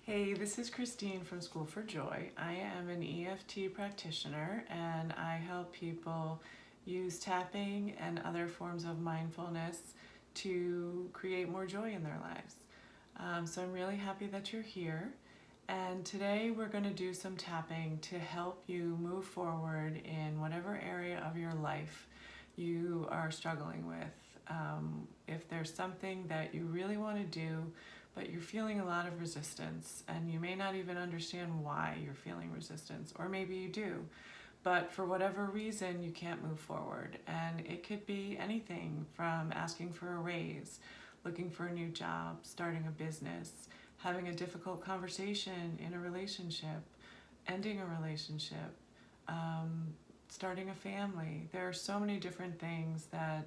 Hey, this is Christine from School for Joy. I am an EFT practitioner and I help people use tapping and other forms of mindfulness to create more joy in their lives. So I'm really happy that you're here. And today we're going to do some tapping to help you move forward in whatever area of your life you are struggling with. If there's something that you really want to do, but you're feeling a lot of resistance and you may not even understand why you're feeling resistance, or maybe you do, but for whatever reason you can't move forward. And it could be anything from asking for a raise, looking for a new job, starting a business, having a difficult conversation in a relationship, ending a relationship, starting a family. There are so many different things that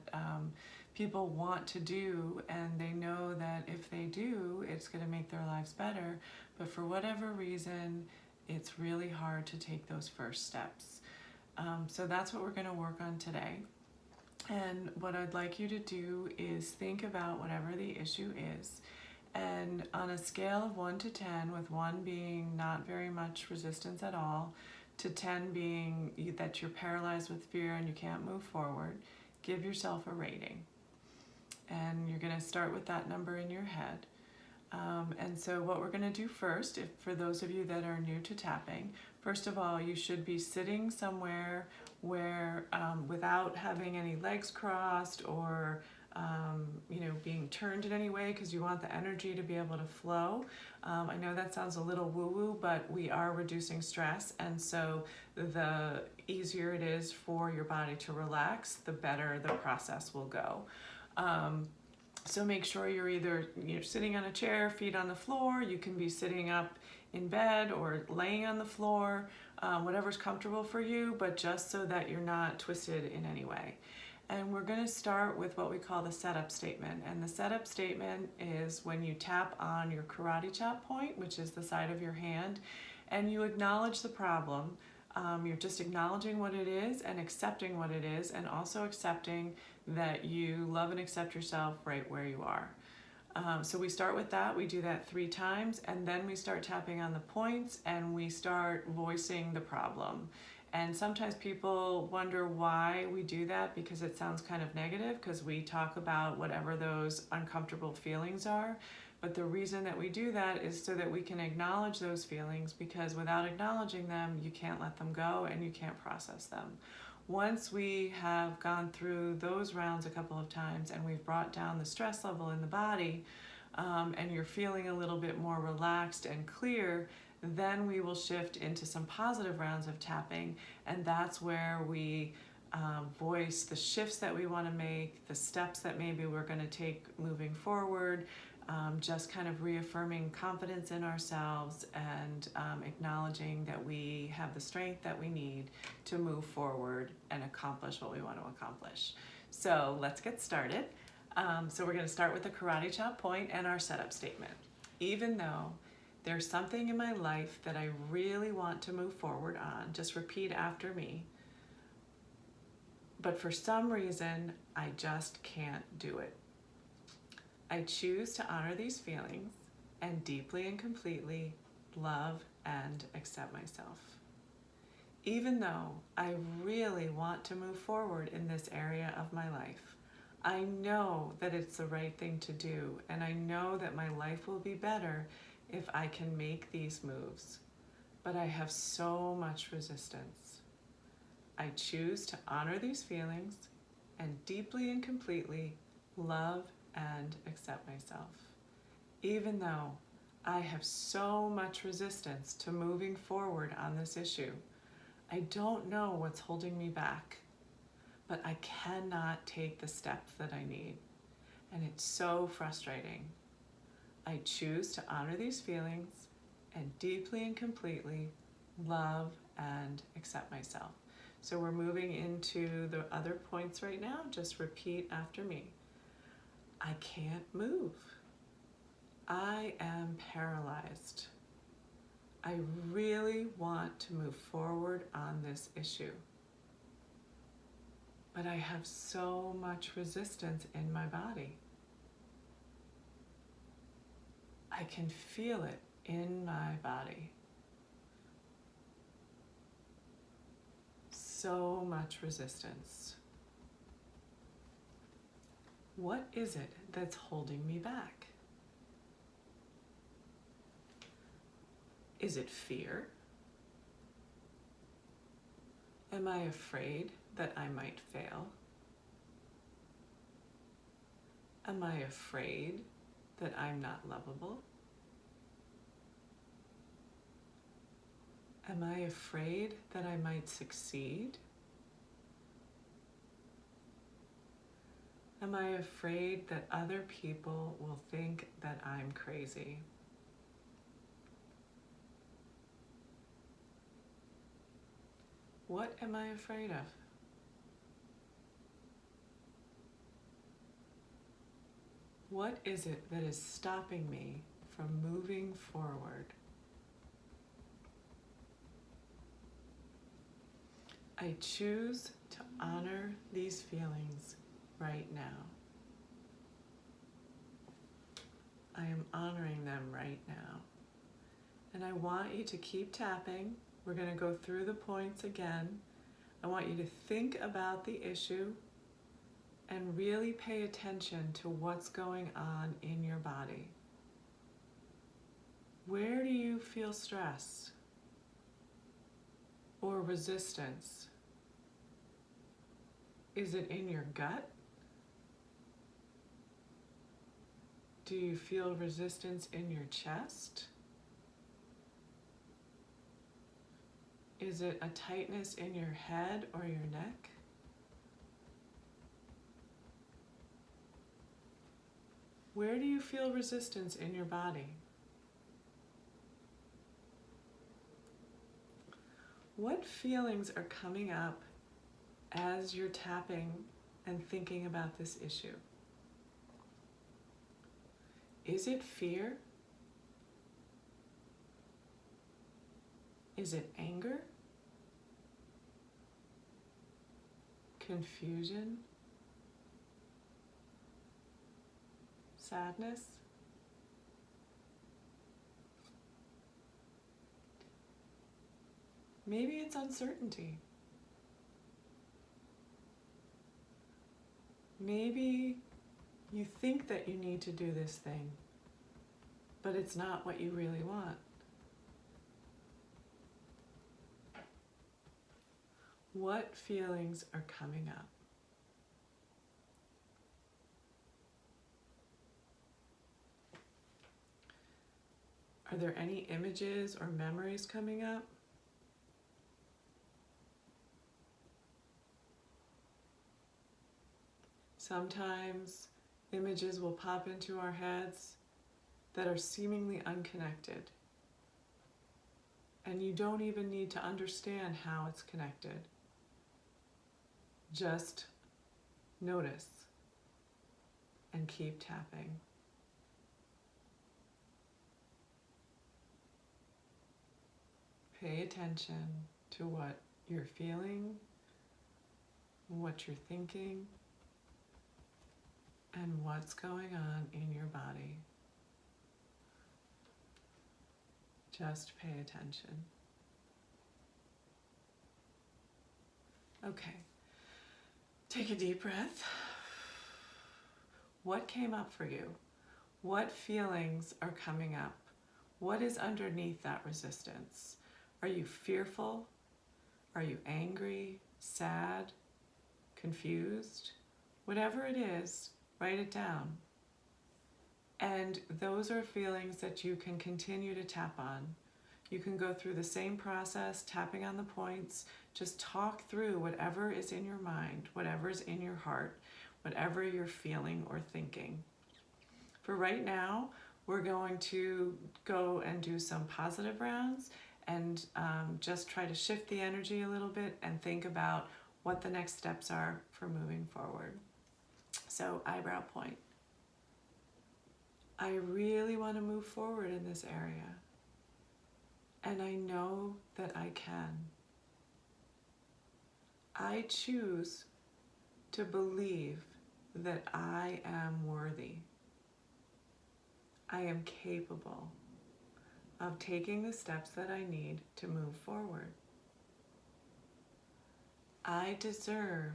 people want to do, and they know that if they do, it's going to make their lives better. But for whatever reason, it's really hard to take those first steps. So that's what we're going to work on today. And what I'd like you to do is think about whatever the issue is. And on a scale of 1 to 10, with 1 being not very much resistance at all, to 10 being that you're paralyzed with fear and you can't move forward, give yourself a rating. And you're going to start with that number in your head. And so what we're going to do first, for those of you that are new to tapping, first of all, you should be sitting somewhere where without having any legs crossed or being turned in any way, because you want the energy to be able to flow. I know that sounds a little woo-woo, but we are reducing stress, and so the easier it is for your body to relax, the better the process will go. So make sure you're sitting on a chair, feet on the floor. You can be sitting up in bed or laying on the floor, whatever's comfortable for you, but just so that you're not twisted in any way. And we're going to start with what we call the setup statement. And the setup statement is when you tap on your karate chop point, which is the side of your hand, and you acknowledge the problem. You're just acknowledging what it is and accepting what it is, and also accepting that you love and accept yourself right where you are. So we start with that. We do that 3 times, and then we start tapping on the points and we start voicing the problem. And sometimes people wonder why we do that, because it sounds kind of negative, because we talk about whatever those uncomfortable feelings are. But the reason that we do that is so that we can acknowledge those feelings, because without acknowledging them, you can't let them go and you can't process them. Once we have gone through those rounds a couple of times and we've brought down the stress level in the body, and you're feeling a little bit more relaxed and clear, then we will shift into some positive rounds of tapping, and that's where we voice the shifts that we want to make, the steps that maybe we're going to take moving forward, just kind of reaffirming confidence in ourselves and acknowledging that we have the strength that we need to move forward and accomplish what we want to accomplish. So let's get started. So we're going to start with the karate chop point and our setup statement. Even though there's something in my life that I really want to move forward on, just repeat after me, but for some reason I just can't do it. I choose to honor these feelings and deeply and completely love and accept myself. Even though I really want to move forward in this area of my life, I know that it's the right thing to do, and I know that my life will be better if I can make these moves. But I have so much resistance. I choose to honor these feelings and deeply and completely love and accept myself. Even though I have so much resistance to moving forward on this issue, I don't know what's holding me back, but I cannot take the steps that I need, and it's so frustrating. I choose to honor these feelings and deeply and completely love and accept myself. So we're moving into the other points right now. Just repeat after me. I can't move. I am paralyzed. I really want to move forward on this issue, but I have so much resistance in my body. I can feel it in my body. So much resistance. What is it that's holding me back? Is it fear? Am I afraid that I might fail? Am I afraid that I'm not lovable? Am I afraid that I might succeed? Am I afraid that other people will think that I'm crazy? What am I afraid of? What is it that is stopping me from moving forward? I choose to honor these feelings right now. I am honoring them right now. And I want you to keep tapping. We're going to go through the points again. I want you to think about the issue and really pay attention to what's going on in your body. Where do you feel stress or resistance? Is it in your gut? Do you feel resistance in your chest? Is it a tightness in your head or your neck? Where do you feel resistance in your body? What feelings are coming up as you're tapping and thinking about this issue? Is it fear? Is it anger? Confusion? Sadness? Maybe it's uncertainty. Maybe you think that you need to do this thing, but it's not what you really want. What feelings are coming up? Are there any images or memories coming up? Sometimes images will pop into our heads that are seemingly unconnected. And you don't even need to understand how it's connected. Just notice and keep tapping. Pay attention to what you're feeling, what you're thinking, and what's going on in your body. Just pay attention. Okay, take a deep breath. What came up for you? What feelings are coming up? What is underneath that resistance? Are you fearful? Are you angry, sad, confused? Whatever it is, write it down. And those are feelings that you can continue to tap on. You can go through the same process, tapping on the points. Just talk through whatever is in your mind, whatever is in your heart, whatever you're feeling or thinking. For right now, we're going to go and do some positive rounds and just try to shift the energy a little bit and think about what the next steps are for moving forward. So, eyebrow point. I really want to move forward in this area. And I know that I can. I choose to believe that I am worthy. I am capable. of taking the steps that I need to move forward. I deserve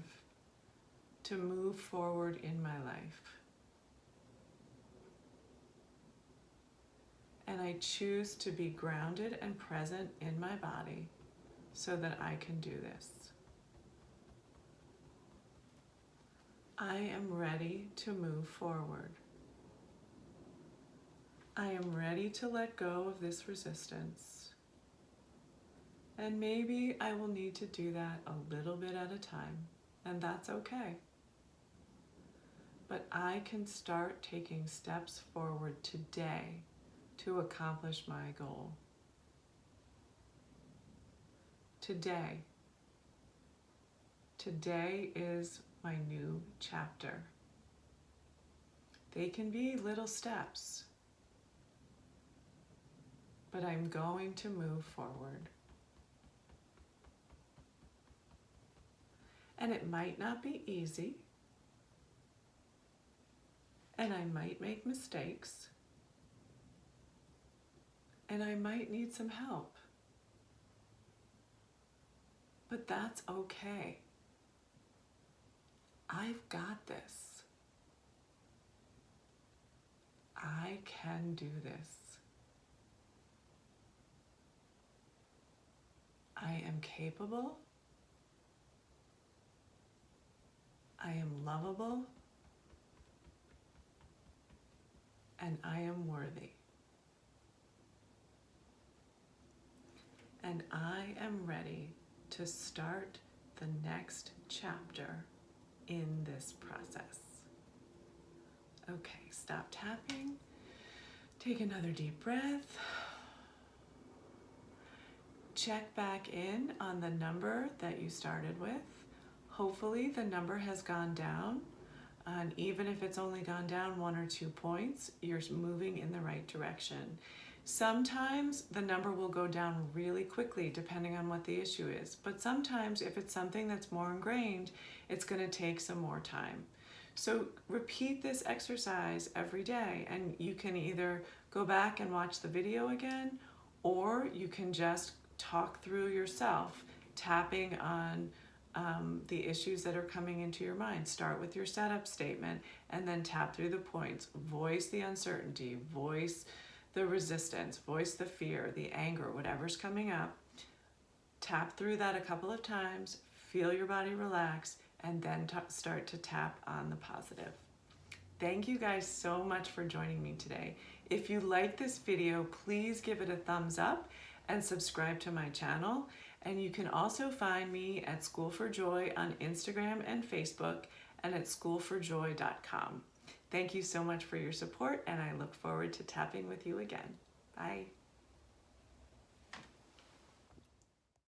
to move forward in my life. And I choose to be grounded and present in my body so that I can do this. I am ready to move forward. I am ready to let go of this resistance. And maybe I will need to do that a little bit at a time, and that's okay. But I can start taking steps forward today to accomplish my goal. Today is my new chapter. They can be little steps, but I'm going to move forward. And it might not be easy, and I might make mistakes, and I might need some help. But that's okay. I've got this. I can do this. I am capable. I am lovable. And I am worthy. And I am ready to start the next chapter in this process. Okay, stop tapping. Take another deep breath. Check back in on the number that you started with. Hopefully the number has gone down. And even if it's only gone down 1 or 2 points, you're moving in the right direction. Sometimes the number will go down really quickly depending on what the issue is. But sometimes if it's something that's more ingrained, it's going to take some more time. So repeat this exercise every day, and you can either go back and watch the video again, or you can just talk through yourself, tapping on the issues that are coming into your mind. Start with your setup statement and then tap through the points. Voice the uncertainty, voice the resistance, voice the fear, the anger, whatever's coming up. Tap through that a couple of times, feel your body relax, and then start to tap on the positive. Thank you guys so much for joining me today. If you like this video, please give it a thumbs up and subscribe to my channel. And you can also find me at School for Joy on Instagram and Facebook, and at schoolforjoy.com. Thank you so much for your support, and I look forward to tapping with you again. Bye.